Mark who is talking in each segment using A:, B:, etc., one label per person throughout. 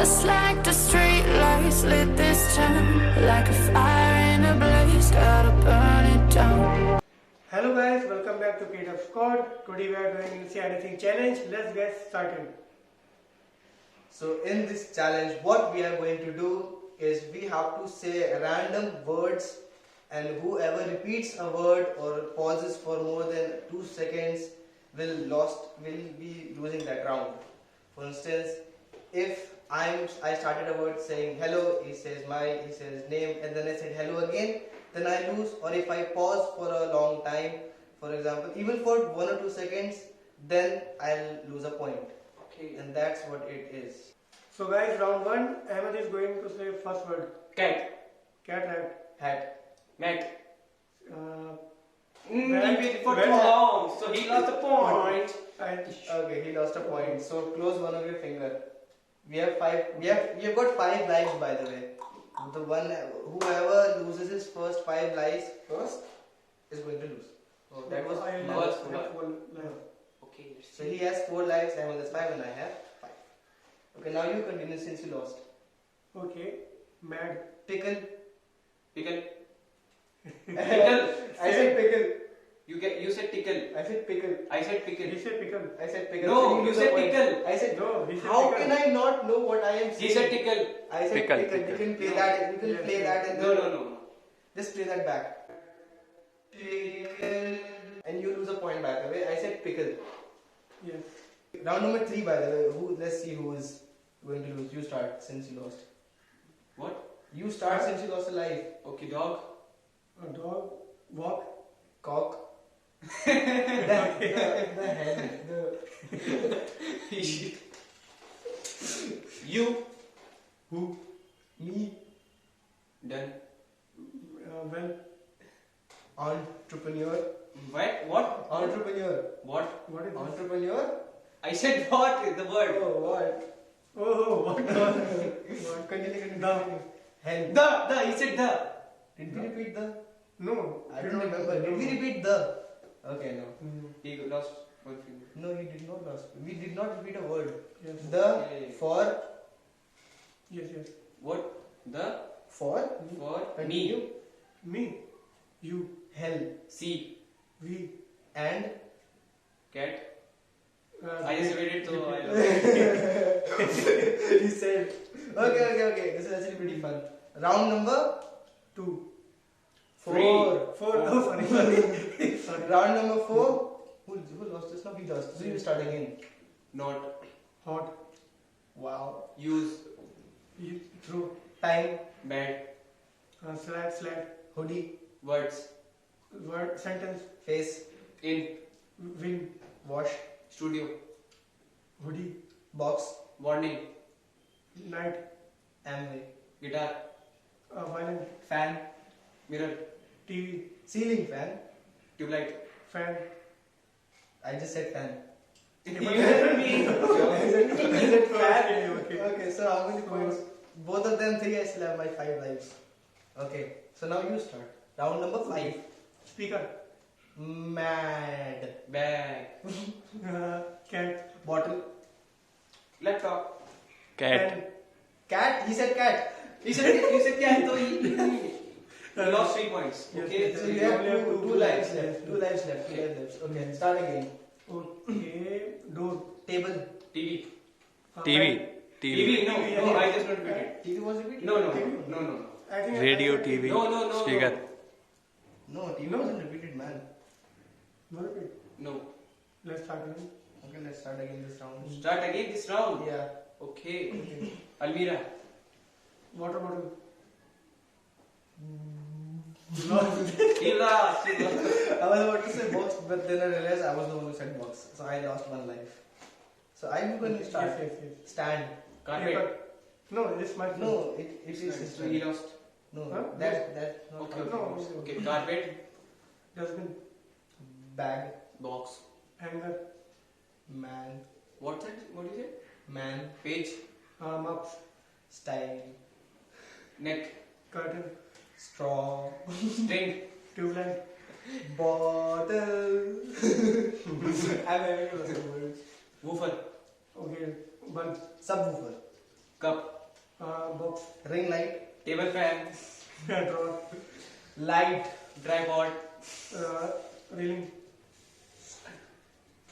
A: Just like the street lights lit this town, like a fire in a blaze, gotta burn it down.
B: Hello guys, welcome back to Creative Squad. Today we are doing Say Anything challenge. Let's get started.
C: So in this challenge, what we are going to do is we have to say random words, and whoever repeats a word or pauses for more than 2 seconds will be losing that round. For instance, if I started a word saying hello, he says name, and then I said hello again, then I lose. Or if I pause for a long time, for example, even for 1 or 2 seconds, then I'll lose a point.
D: Okay.
C: And that's what it is.
B: So guys, round 1, Ahmed is going to say first word.
D: Cat.
B: Cat, hat.
C: Hat.
D: Mat.
B: He
D: waited for too long, so he lost a point.
C: Okay, he lost a point. So close one of your finger. We have got 5 lives, by the way. Whoever loses his first 5 lives first is going to lose. Oh, that was
D: Okay.
C: So he has 4 lives, Ahmed has 5, and I have 5. Okay, now you continue since you lost.
B: Okay. Mad.
C: Pickle.
D: Pickle.
C: I said pickle.
D: You said tickle.
C: I said pickle.
D: I said pickle.
B: He said pickle.
C: I said pickle.
D: No,
C: So
D: you
C: lose a
D: said
C: point.
D: pickle.
C: I said
B: No, he said
C: How
B: pickle.
C: can I not know what I am saying?
D: He said tickle.
C: I said
E: Pickle,
C: pickle.
E: pickle.
C: You can play
D: No.
C: that. You can
B: Yes,
C: play
B: yes.
C: that, and
D: No,
C: then
D: no, no.
C: just play that back. Pickle. And you lose a point, by the way. I said pickle.
B: Yes.
C: Round number 3, by the way. Let's see who is going to lose. You start since you lost.
D: What?
C: You start since you lost a life.
D: Okay, dog.
B: A dog. Walk.
C: Cock. the hen.
D: You.
C: Who? Me.
D: Done.
B: Well.
C: Entrepreneur.
D: What?
C: Entrepreneur.
D: What?
B: What is this?
C: Entrepreneur.
D: I said what is the word?
C: Oh, what?
B: Oh, what?
C: What? Continue. Hen.
D: The. He said the.
C: Did we repeat the?
B: No.
C: I don't remember. Did we repeat the? Okay, no.
D: He lost one finger.
C: No, he did not lose. We did not repeat a word.
B: Yes.
C: The,
D: Okay.
C: for,
B: Yes, yes.
D: What? The.
C: for,
D: For
C: continue,
D: me.
B: Me. You.
C: hell,
D: C.
B: We.
C: and
D: Cat.
B: I
D: I just read it, so I lost.
C: he said. Okay. This is actually pretty fun. Round number
B: 2.
C: 4.
B: 4. Oh, sorry. Sorry.
C: Round number 4. Who lost this? No, he lost. So you start again.
D: Not.
B: Hot.
C: Wow.
D: Use.
B: You. Throw.
C: Time,
D: Bad.
B: Slide.
C: hoodie,
D: Words.
B: Word. Sentence.
C: face,
D: In.
B: Win.
C: wash,
D: Studio.
B: Hoodie.
C: box,
D: Warning.
B: Night.
C: Amway,
D: Guitar.
B: Violin.
C: fan,
D: Mirror.
B: TV.
C: ceiling fan.
D: Tubelight.
B: Fan.
C: I just said fan.
D: You heard me.
C: I said fan.
B: Okay.
C: Okay, so how many points? Both of them 3. I still have my 5 lives. Okay, so now you start. Round number 5.
B: Speaker.
C: Mad.
D: Bag.
B: Cat.
C: Bottle.
D: Laptop.
E: Cat.
B: Pen.
C: Cat. He said cat.
D: You said cat, so he lost 3 points.
B: Yes,
D: Okay.
B: yes,
C: So
B: yes.
C: you have
B: only have
C: two
B: two
C: lives
B: lives.
C: left. 2 lives left. 2 lives left. Okay, start again.
B: Okay. Door.
C: Table.
D: TV.
E: TV.
D: TV. No,
B: TV,
D: no,
B: yeah.
D: I just not repeated.
C: TV was repeated?
D: No.
B: I think
E: Radio,
B: I-
E: TV,
D: No.
E: speaker.
C: No, TV
B: No.
C: wasn't repeated, man.
B: No, repeat.
D: No.
B: Let's start again.
C: Okay, let's start again this round.
D: Start again this round.
C: Yeah.
D: Okay. Almira.
B: Water bottle.
D: He lost.
C: I was about to say box, but then I realized I was the one who said box. So I lost 1 life. So I'm going to start.
B: Yes.
C: Stand.
D: Carpet.
B: Paper. No, it's my
C: No, it is his
D: So he
C: turn.
D: lost.
C: No,
B: Huh?
C: that's not
D: Okay.
B: No.
D: Okay. Carpet.
B: Dustbin.
C: bag,
D: Box.
B: Hanger.
C: man,
D: What's that? What is it?
C: man,
D: Page.
B: Mouse.
C: style,
D: Neck.
B: Curtain.
C: straw,
D: String.
B: Tube
C: bottle. I'm having lots of words.
D: Woofer.
B: Okay. Bulb.
C: Subwoofer,
D: Cup.
B: Box.
C: Ring light.
D: Table fan.
B: Drawer.
C: Light.
D: Tripod.
B: Railing.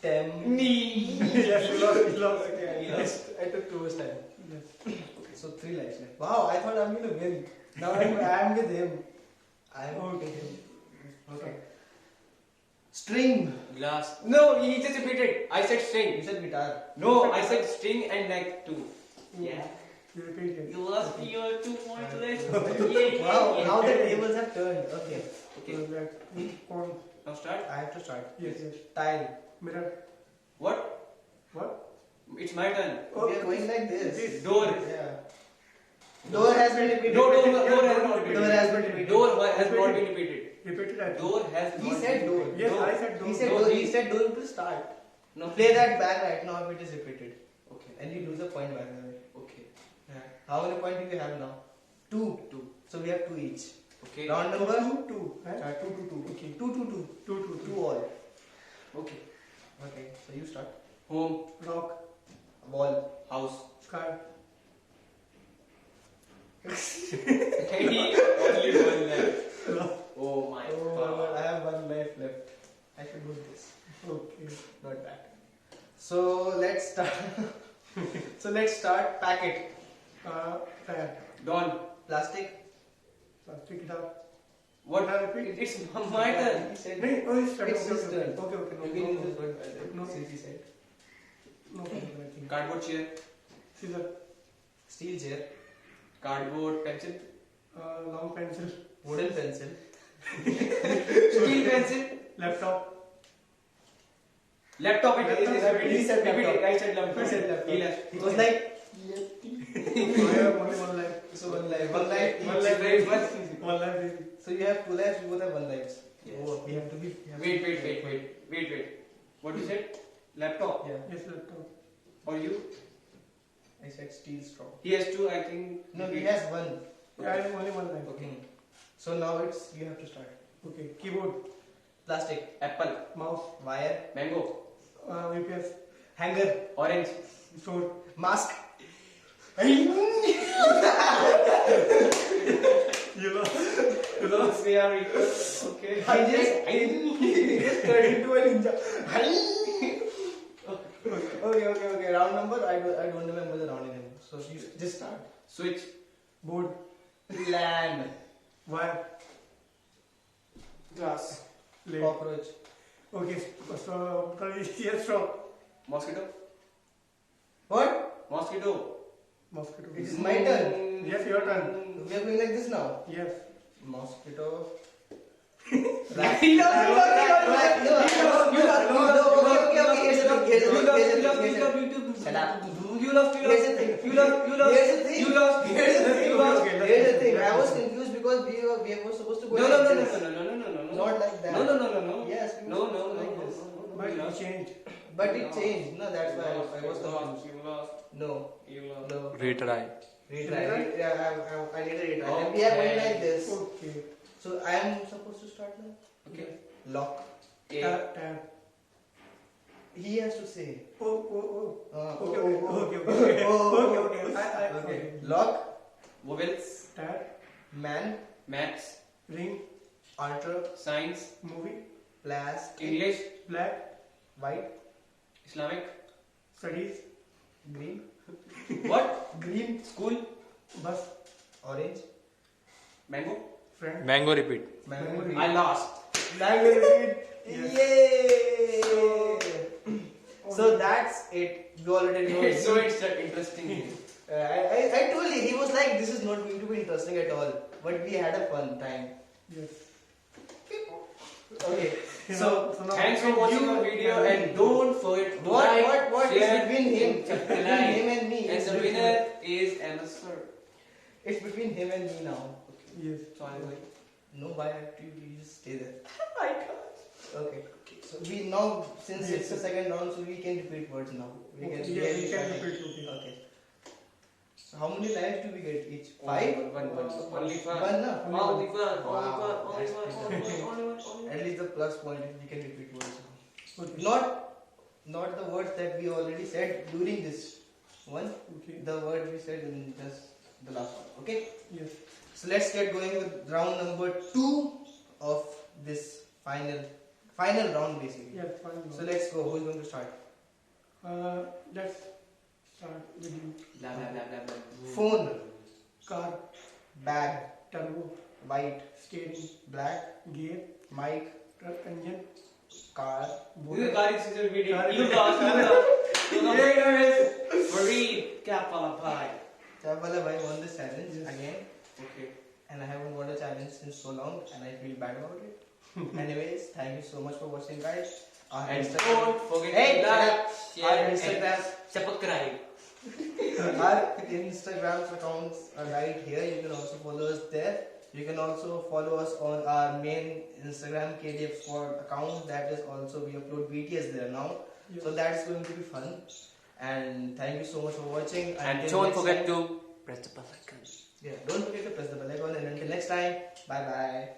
D: Knee.
B: Yes, you lost again.
C: Yes, I took too much time.
B: Yes.
C: So 3 lights left. Wow, I thought I'm gonna win. Now I'm with him. I'm
B: Okay.
C: with him. Okay. String.
D: Glass. No, he just repeated. I said
C: You
D: string.
C: said guitar.
D: No, I said string and neck too. Yeah.
B: You repeat it.
D: You lost your 2 points left.
C: Wow, now the tables have turned. Okay.
D: Okay.
B: Corn.
D: Now start.
C: I have to start.
B: Yes, yes.
C: Tile.
B: Mirror.
D: What?
B: What?
D: It's my turn.
C: We are going like this.
D: Door.
C: Yeah. Door has been repeated.
D: Door has not repeated.
C: Door has been repeated.
D: Door has not been repeated.
B: Repeat it. I think.
D: Door has not
C: He
D: been
C: said door.
D: repeated.
B: Yes,
D: No.
B: I said door.
C: He said
D: No,
C: door.
D: he-
C: He said door to start.
D: No.
C: Play that back right now if it is repeated.
D: Okay.
C: And you lose a point by the way.
D: Okay.
C: Yeah. How many points do you have now? 2.
D: 2.
C: So we have 2 each.
D: Okay.
C: Round number?
B: 2. Huh?
C: 2.
B: Okay.
C: 2, 2, 2.
B: 2.
C: 2 all.
D: Okay.
C: Okay, so you start.
D: Home.
B: Rock.
C: Wall.
D: House.
B: Sky.
D: Only one left. Oh my
C: Oh my god, I
D: god.
C: have 1 life left. I should do this.
B: Okay.
C: Not bad. So let's start. So let's start. Packet.
B: Tire.
D: Dawn.
C: Plastic.
B: Plastic guitar.
D: What?
B: Can I repeat?
D: It's my turn.
C: He said.
B: No, oh, it's
C: It's his turn.
B: Okay, okay. No,
C: You can
B: no,
C: use this word by the
B: No.
C: way, since he said.
B: no problem, I think.
D: Cardboard chair.
B: Scissor.
C: Steel chair.
D: Cardboard pencil.
B: Long pencil.
C: Wooden pencil.
D: Steel pencil.
B: Laptop.
D: Laptop.
C: He said laptop.
D: I said laptop.
C: He said laptop.
D: He left.
C: He was like.
B: I have only one life.
C: So 1 life. 1 life.
B: One
C: each.
B: life.
D: Very fast.
B: One life. Baby.
C: So you have 2 lives. You both have 1 lives.
D: Yes.
C: Oh, we have to be. we have to
D: Wait. What you said? Laptop.
C: Yeah.
B: Yes, laptop.
D: Or you?
C: I said steel straw.
D: He has 2, I think.
C: No, he has 1.
B: Yeah, I have only one life.
D: Okay.
C: So now it's you have to start.
B: Okay. Keyboard.
C: Plastic.
D: Apple.
B: Mouse.
C: Wire.
D: Mango.
B: UPS.
C: Hanger.
D: Orange.
B: Sword.
C: Mask.
B: You lost. You lost.
D: We are equal. Okay.
C: He just turned into a ninja. Okay. Round number. I don't remember the round anymore. So you just start.
D: Switch.
B: Board.
C: Land.
B: Wire.
D: Glass.
B: Plate.
C: Cockroach.
B: Okay. So, yes, straw.
D: Mosquito.
C: What?
D: Mosquito.
B: Mosquito.
C: It is my turn.
B: Yes, your turn.
C: We are going like this now.
B: Yes.
C: Mosquito.
D: Rat. You lost.
C: Here's the thing. I was confused because we were supposed to go like this.
D: No.
C: Not like that.
D: No.
C: Yes. we were
D: No.
C: supposed to like this.
B: But it changed.
C: But it changed. No, that's why I was confused.
D: You lost.
C: No.
D: You lost.
C: No.
E: Retry.
C: Retry. Yeah, I need a retry. And we are going like this.
B: Okay.
C: So I am supposed to start now.
D: Okay.
C: Lock.
D: A.
B: Tab.
C: He has to say.
B: Oh.
C: Uh,
B: Okay.
C: oh.
B: Okay.
C: Okay. Lock.
D: Vowels.
B: Tab.
C: Man.
D: Maths.
B: Ring.
C: Ultra.
D: Science.
B: Movie.
C: Plastic.
D: English.
B: Black.
C: White.
D: Islamic.
B: Studies.
C: Green.
D: What?
C: Green.
D: School.
B: Bus.
C: Orange.
D: Mango.
B: Friend.
E: Mango repeat.
C: Mango. Green.
D: I lost.
C: Mango. Green.
B: Yes.
C: Yay! So that's it. You already know.
D: So it's interesting.
C: I told you, he was like, this is not going to be interesting at all. But we had a fun time.
B: Yes.
C: Okay.
B: So now
D: Thanks for watching our video and don't forget to like,
C: What is
D: share,
C: between him?
D: and
C: Between
D: subscribe.
C: him and me.
D: And
C: It's
D: the
C: between-
D: winner is Emerson.
C: It's between him and me now.
B: Yes.
D: So I'm going.
C: No, why have to you just stay there?
D: I can't.
C: Okay. So we now, since it's the second round, so we can repeat words now. We can,
B: Okay, yeah, we can repeat, okay.
C: Okay. So how many lives do we get each? 5?
D: One. Only fun.
C: One, na?
D: Only fun.
C: Wow,
D: Only
C: that's
D: fun. Only one.
C: At least the plus point if we can repeat words now.
B: Okay.
C: Not the words that we already said during this one.
B: Okay.
C: The word we said in just the last one. Okay.
B: Yes.
C: So let's get going with round number 2 of this final round basically.
B: Yes. Fine.
C: So let's go. Who's going to start?
B: Let's start with you.
D: Blah blah blah blah blah.
C: Phone,
B: Car,
C: bag,
B: turbo,
C: white,
B: steering,
C: black,
B: gear,
C: mic,
B: truck engine,
C: car.
D: This is car is video.
B: Car-
D: You lost. You lost. Fareed, cap wala bhai.
C: Chabala bhai won this challenge
B: Yes.
C: again,
D: Okay.
C: and I haven't won a challenge since so long, and I feel bad about it. Anyways, thank you so much for watching, guys. Our
D: And
C: Instagram-
D: don't forget
C: Hey,
D: to like,
C: our
D: share, and
C: Instagram,
D: subscribe.
C: our Instagram accounts are right here. You can also follow us there. You can also follow us on our main Instagram KDF Squad account. That is also we upload BTS there now.
B: Yes.
C: So that's going to be fun. And thank you so much for watching.
E: And
C: Until
E: don't
C: next
E: forget
C: time-
E: to press the bell icon.
C: Yeah, don't forget to press the bell icon. And until next time, bye bye.